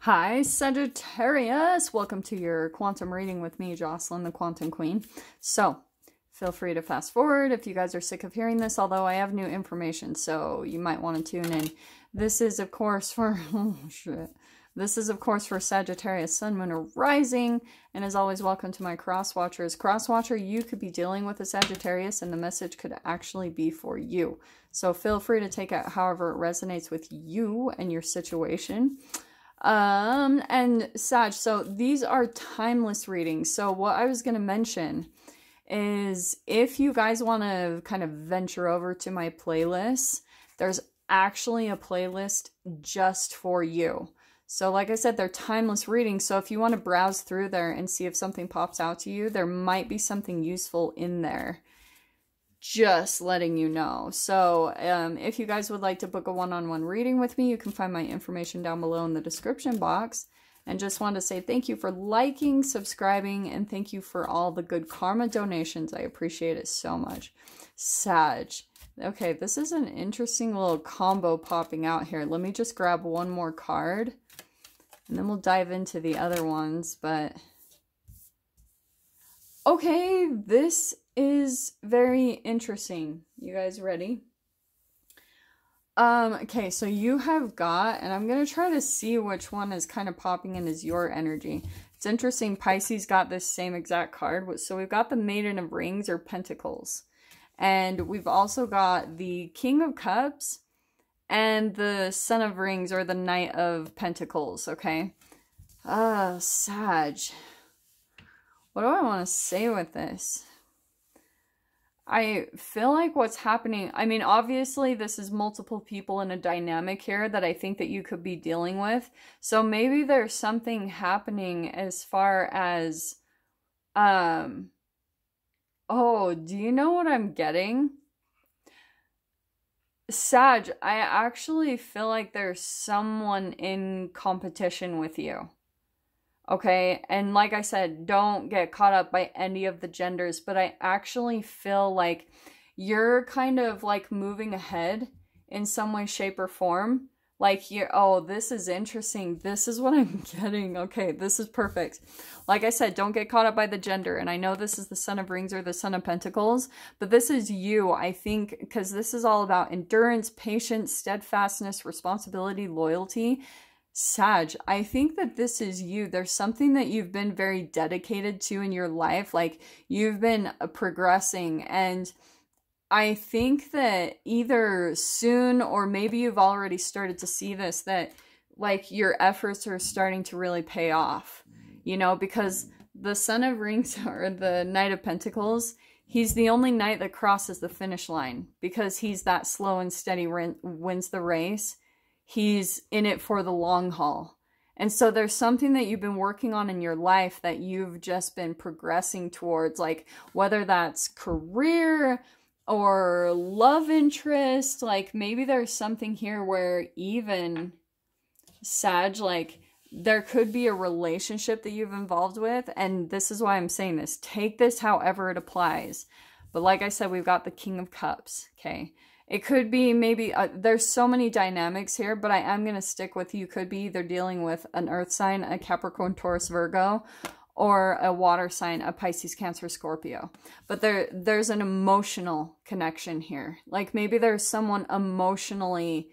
Hi, Sagittarius! Welcome to your quantum reading with me, Jocelyn, the Quantum Queen. So, feel free to fast forward if you guys are sick of hearing this, although I have new information, so you might want to tune in. This is, of course, for... oh, shit. This is, of course, for Sagittarius, Sun, Moon, or Rising, and as always, welcome to my Cross-Watchers. Cross-Watcher, you could be dealing with a Sagittarius, and the message could actually be for you. So feel free to take it however it resonates with you and your situation. And Sag, so these are timeless readings. So what I was going to mention is if you guys want to kind of venture over to my playlist, there's actually a playlist just for you. So like I said, they're timeless readings. So if you want to browse through there and see if something pops out to you, there might be something useful in there. Just letting you know. So if you guys would like to book a one-on-one reading with me, you can find my information down below in the description box. And just wanted to say thank you for liking, subscribing, and thank you for all the good karma donations. I appreciate it so much. Sag. Okay, this is an interesting little combo popping out here. Let me just grab one more card, and then we'll dive into the other ones. But okay, this is very interesting. You guys ready? Okay, so you have got, and I'm going to try to see which one is kind of popping in as your energy. It's interesting, Pisces got this same exact card. So we've got the Maiden of Rings or Pentacles. And we've also got the King of Cups and the Son of Rings or the Knight of Pentacles, okay? Sag. What do I want to say with this? I feel like what's happening, I mean, obviously this is multiple people in a dynamic here that I think that you could be dealing with. So maybe there's something happening as far as, oh, do you know what I'm getting? Sag, I actually feel like there's someone in competition with you. Okay, and like I said, don't get caught up by any of the genders, but I actually feel like you're kind of like moving ahead in some way, shape, or form. Like you're, oh, this is interesting. This is what I'm getting. Okay, this is perfect. Like I said, don't get caught up by the gender. And I know this is the Son of Rings or the Son of Pentacles, but this is you, I think, because this is all about endurance, patience, steadfastness, responsibility, loyalty. Sag, I think that this is you. There's something that you've been very dedicated to in your life. Like you've been progressing, and I think that either soon or maybe you've already started to see this, that like your efforts are starting to really pay off, you know, because the Son of Rings or the Knight of Pentacles, he's the only knight that crosses the finish line because he's that slow and steady, wins the race. He's in it for the long haul. And so there's something that you've been working on in your life that you've just been progressing towards, like whether that's career or love interest. Like maybe there's something here where even Sag, like there could be a relationship that you've involved with. And this is why I'm saying this. Take this however it applies. But like I said, we've got the King of Cups, okay? It could be maybe, there's so many dynamics here, but I am going to stick with you could be either dealing with an earth sign, a Capricorn, Taurus, Virgo, or a water sign, a Pisces, Cancer, Scorpio. But there's an emotional connection here. Like maybe there's someone emotionally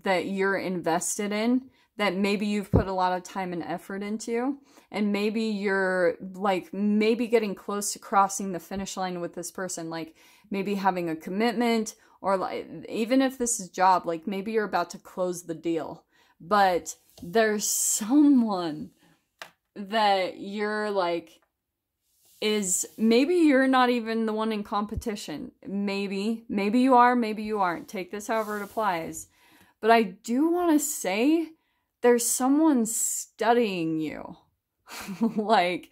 that you're invested in, that maybe you've put a lot of time and effort into, and maybe you're like maybe getting close to crossing the finish line with this person, like maybe having a commitment, or like even if this is job, like maybe you're about to close the deal, but there's someone that you're like maybe you're not even the one in competition. Maybe you are, maybe you aren't. Take this however it applies. But I do want to say there's someone studying you. Like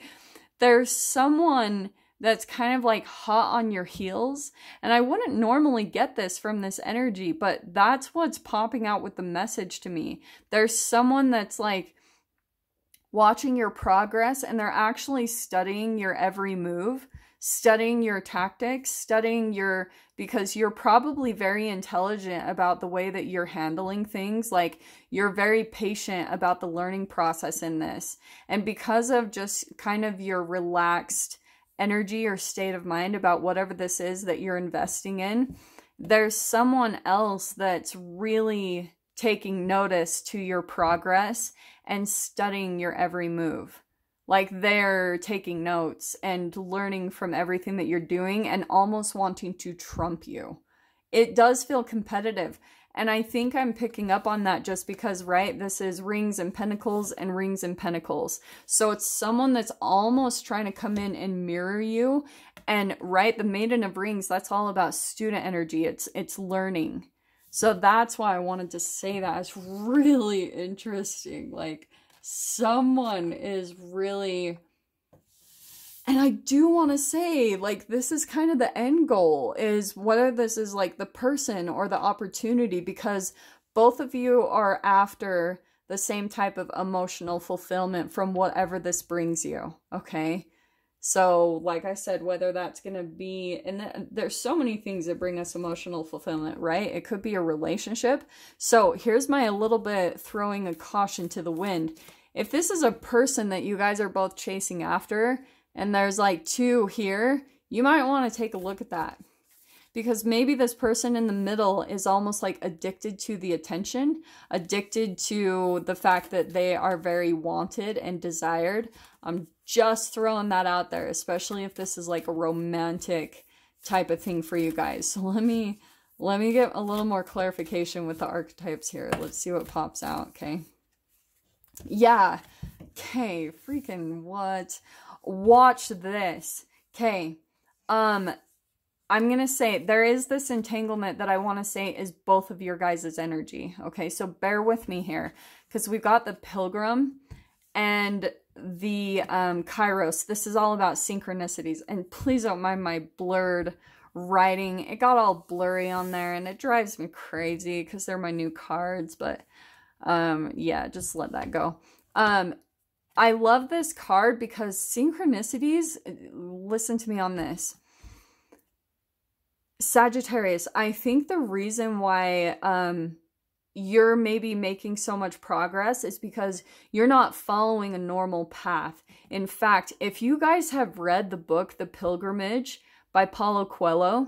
there's someone that's kind of like hot on your heels. And I wouldn't normally get this from this energy, but that's what's popping out with the message to me. There's someone that's like watching your progress and they're actually studying your every move. studying your tactics, studying your, because you're probably very intelligent about the way that you're handling things. Like, you're very patient about the learning process in this. And because of just kind of your relaxed energy or state of mind about whatever this is that you're investing in, there's someone else that's really taking notice to your progress and studying your every move. Like, they're taking notes and learning from everything that you're doing and almost wanting to trump you. It does feel competitive. And I think I'm picking up on that just because, right, this is rings and pentacles and rings and pentacles. So it's someone that's almost trying to come in and mirror you. And, right, the Maiden of Rings, that's all about student energy. It's learning. So that's why I wanted to say that. It's really interesting. Like, someone is really... And I do want to say, like, this is kind of the end goal, is whether this is like the person or the opportunity, because both of you are after the same type of emotional fulfillment from whatever this brings you, okay? So, like I said, whether that's going to be, and there's so many things that bring us emotional fulfillment, right? It could be a relationship. So here's my a little bit throwing a caution to the wind. If this is a person that you guys are both chasing after, and there's like two here, you might want to take a look at that. Because maybe this person in the middle is almost like addicted to the attention, addicted to the fact that they are very wanted and desired. I'm just throwing that out there, especially if this is like a romantic type of thing for you guys. So let me get a little more clarification with the archetypes here. Let's see what pops out, okay? Yeah, okay, freaking what? Watch this. Okay. I'm going to say there is this entanglement that I want to say is both of your guys' energy. Okay. So bear with me here, because we've got the Pilgrim and the Kairos. This is all about synchronicities, and please don't mind my blurred writing. It got all blurry on there and it drives me crazy because they're my new cards, but yeah, just let that go. I love this card because synchronicities, listen to me on this. Sagittarius, I think the reason why you're maybe making so much progress is because you're not following a normal path. In fact, if you guys have read the book, The Pilgrimage by Paulo Coelho,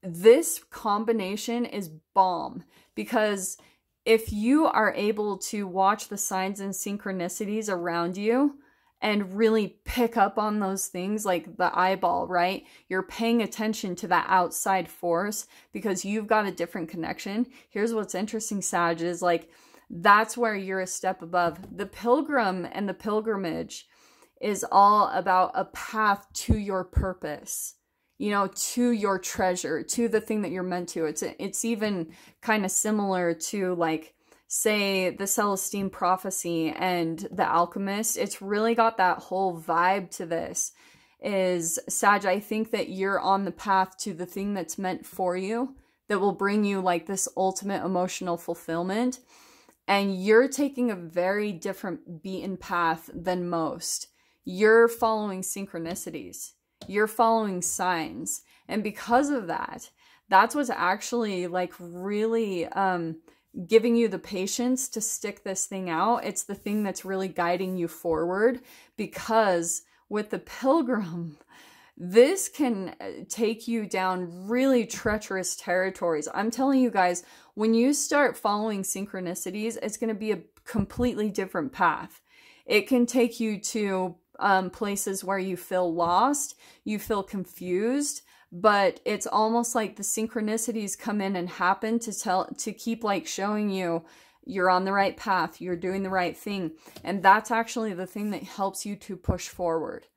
this combination is bomb, because if you are able to watch the signs and synchronicities around you and really pick up on those things, like the eyeball, right? You're paying attention to that outside force because you've got a different connection. Here's what's interesting, Sag, is like, that's where you're a step above. The Pilgrim and the Pilgrimage is all about a path to your purpose. You know, to your treasure, to the thing that you're meant to. It's even kind of similar to, like, say, the Celestine Prophecy and the Alchemist. It's really got that whole vibe to this. Is, Sag, I think that you're on the path to the thing that's meant for you, that will bring you, like, this ultimate emotional fulfillment. And you're taking a very different beaten path than most. You're following synchronicities. You're following signs. And because of that, that's what's actually, like, really giving you the patience to stick this thing out. It's the thing that's really guiding you forward, because with the Pilgrim, this can take you down really treacherous territories. I'm telling you guys, when you start following synchronicities, it's going to be a completely different path. It can take you to places where you feel lost, you feel confused, but it's almost like the synchronicities come in and happen to keep, like, showing you you're on the right path, you're doing the right thing. And that's actually the thing that helps you to push forward,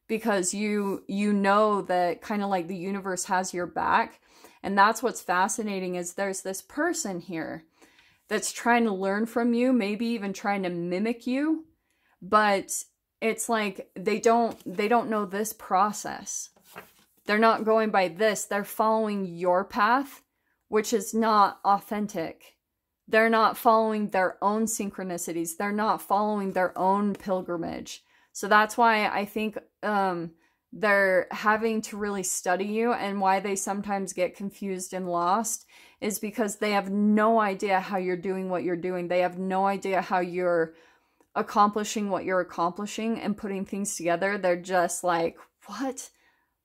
because you know that kind of like the universe has your back. And that's what's fascinating, is there's this person here that's trying to learn from you, maybe even trying to mimic you, but it's like they don't know this process. They're not going by this. They're following your path, which is not authentic. They're not following their own synchronicities. They're not following their own pilgrimage. So that's why I think they're having to really study you, and why they sometimes get confused and lost is because they have no idea how you're doing what you're doing. They have no idea how you're accomplishing what you're accomplishing and putting things together. They're just like, what?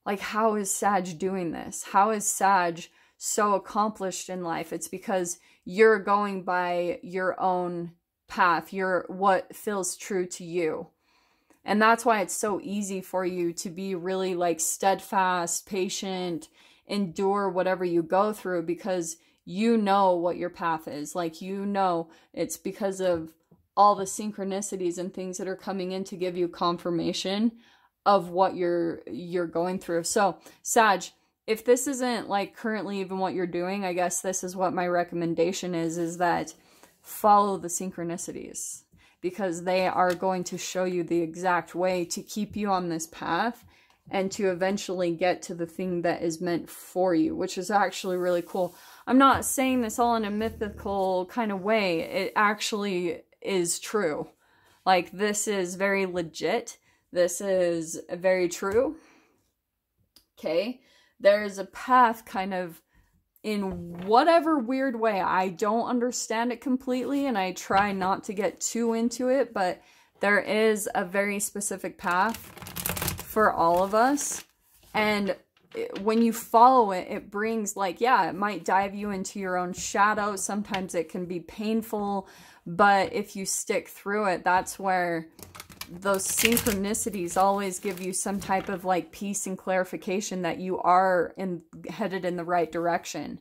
Like, how is Sag doing this? How is Sag so accomplished in life? It's because you're going by your own path. You're what feels true to you. And that's why it's so easy for you to be really like steadfast, patient, endure whatever you go through, because you know what your path is. Like, you know, it's because of all the synchronicities and things that are coming in to give you confirmation of what you're going through. So, Sag, if this isn't like currently even what you're doing, I guess this is what my recommendation is that follow the synchronicities, because they are going to show you the exact way to keep you on this path and to eventually get to the thing that is meant for you, which is actually really cool. I'm not saying this all in a mythical kind of way. It actually is true. Like, this is very legit. This is very true. Okay. There's a path kind of in whatever weird way. I don't understand it completely, and I try not to get too into it, but there is a very specific path for all of us. And when you follow it, it brings, like, yeah, it might dive you into your own shadow. Sometimes it can be painful, but if you stick through it, that's where those synchronicities always give you some type of like peace and clarification that you are headed in the right direction.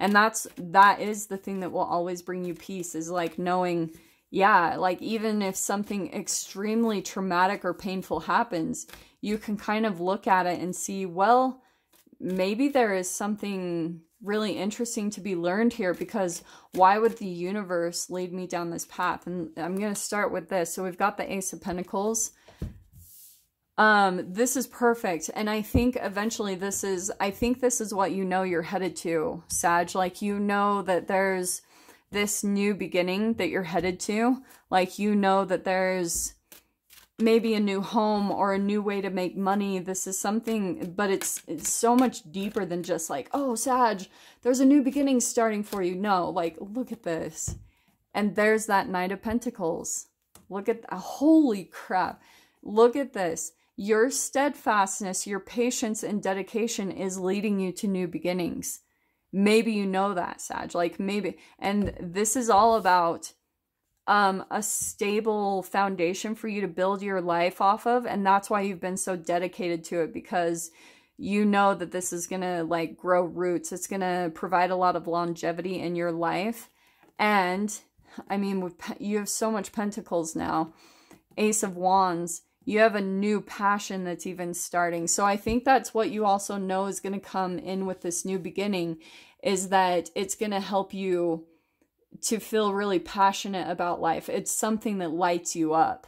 And that is the thing that will always bring you peace, is like knowing, yeah, like even if something extremely traumatic or painful happens, you can kind of look at it and see, well, maybe there is something really interesting to be learned here, because why would the universe lead me down this path? And I'm going to start with this. So we've got the Ace of Pentacles. This is perfect. And I think eventually this is what you know you're headed to, Sag. Like, you know that there's this new beginning that you're headed to. Like, you know that there's maybe a new home or a new way to make money. This is something, but it's so much deeper than just like, oh, Sag, there's a new beginning starting for you. No, like, look at this. And there's that Knight of Pentacles. Look at, holy crap. Look at this. Your steadfastness, your patience and dedication is leading you to new beginnings. Maybe you know that, Sag. Like, maybe. And this is all about a stable foundation for you to build your life off of. And that's why you've been so dedicated to it, because you know that this is going to like grow roots. It's going to provide a lot of longevity in your life. And I mean, you have so much Pentacles now. Ace of Wands. You have a new passion that's even starting. So I think that's what you also know is going to come in with this new beginning, is that it's going to help you to feel really passionate about life. It's something that lights you up.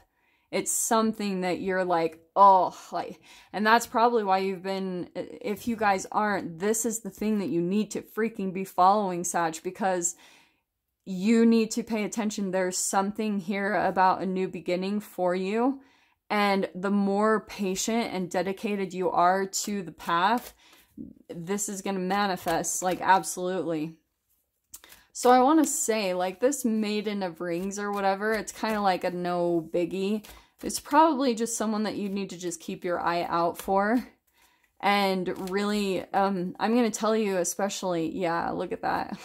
It's something that you're like, oh, like, and that's probably why you've been, if you guys aren't, this is the thing that you need to freaking be following, Sag, because you need to pay attention. There's something here about a new beginning for you. And the more patient and dedicated you are to the path, this is going to manifest, like, absolutely. So I want to say, like, this Maiden of Rings or whatever, it's kind of like a no biggie. It's probably just someone that you need to just keep your eye out for. And really, I'm going to tell you especially, yeah, look at that.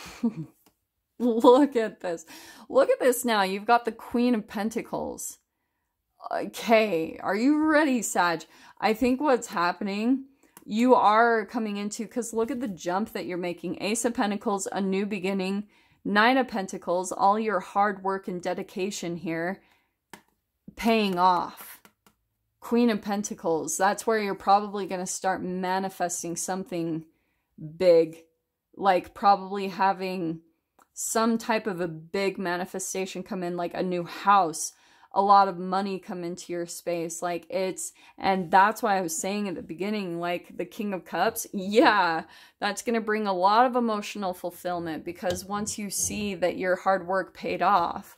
Look at this. Look at this now. You've got the Queen of Pentacles. Okay, are you ready, Sag? I think what's happening, you are coming into, because look at the jump that you're making. Ace of Pentacles, a new beginning. Nine of Pentacles, all your hard work and dedication here, paying off. Queen of Pentacles, that's where you're probably going to start manifesting something big. Like probably having some type of a big manifestation come in, like a new house, a lot of money come into your space. Like it's, and that's why I was saying at the beginning, like the King of Cups, yeah, that's going to bring a lot of emotional fulfillment, because once you see that your hard work paid off,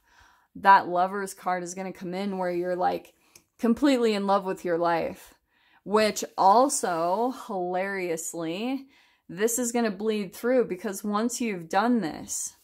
that Lover's card is going to come in where you're like completely in love with your life, which also, hilariously, this is going to bleed through, because once you've done this,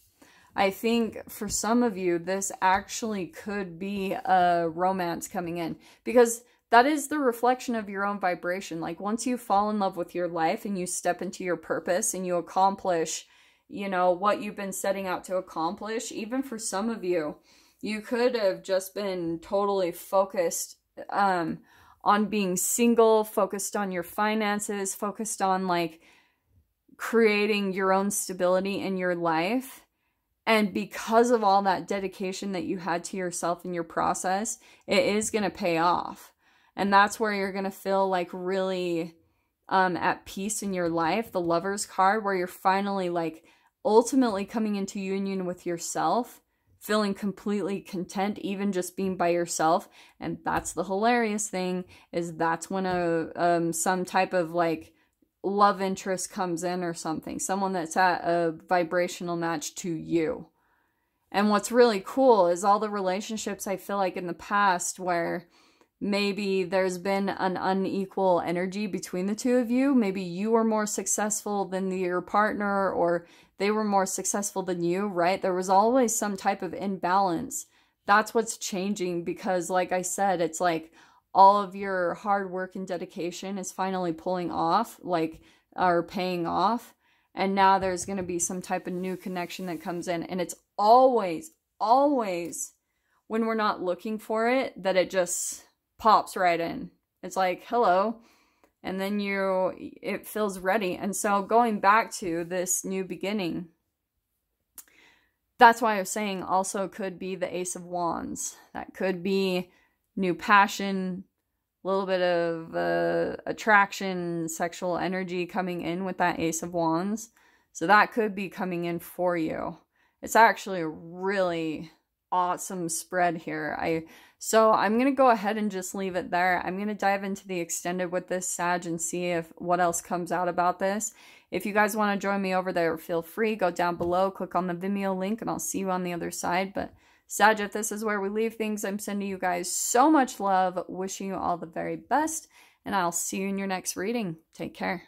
I think for some of you, this actually could be a romance coming in, because that is the reflection of your own vibration. Like, once you fall in love with your life and you step into your purpose and you accomplish, you know, what you've been setting out to accomplish, even for some of you, you could have just been totally focused on being single, focused on your finances, focused on like creating your own stability in your life. And because of all that dedication that you had to yourself in your process, it is going to pay off. And that's where you're going to feel like really at peace in your life. The Lover's card, where you're finally like ultimately coming into union with yourself, feeling completely content, even just being by yourself. And that's the hilarious thing, is that's when some type of like love interest comes in or something, someone that's at a vibrational match to you. And what's really cool is all the relationships I feel like in the past where maybe there's been an unequal energy between the two of you. Maybe you were more successful than your partner, or they were more successful than you, right? There was always some type of imbalance. That's what's changing, because like I said, it's like all of your hard work and dedication is finally pulling off, like, or paying off. And now there's going to be some type of new connection that comes in. And it's always, always when we're not looking for it, that it just pops right in. It's like, hello. And then it feels ready. And so going back to this new beginning, that's why I was saying also could be the Ace of Wands. That could be new passion, a little bit of attraction, sexual energy coming in with that Ace of Wands. So that could be coming in for you. It's actually a really awesome spread here. So I'm going to go ahead and just leave it there. I'm going to dive into the extended with this, Sag, and see what else comes out about this. If you guys want to join me over there, feel free. Go down below, click on the Vimeo link, and I'll see you on the other side. But Sag, if this is where we leave things, I'm sending you guys so much love, wishing you all the very best, and I'll see you in your next reading. Take care.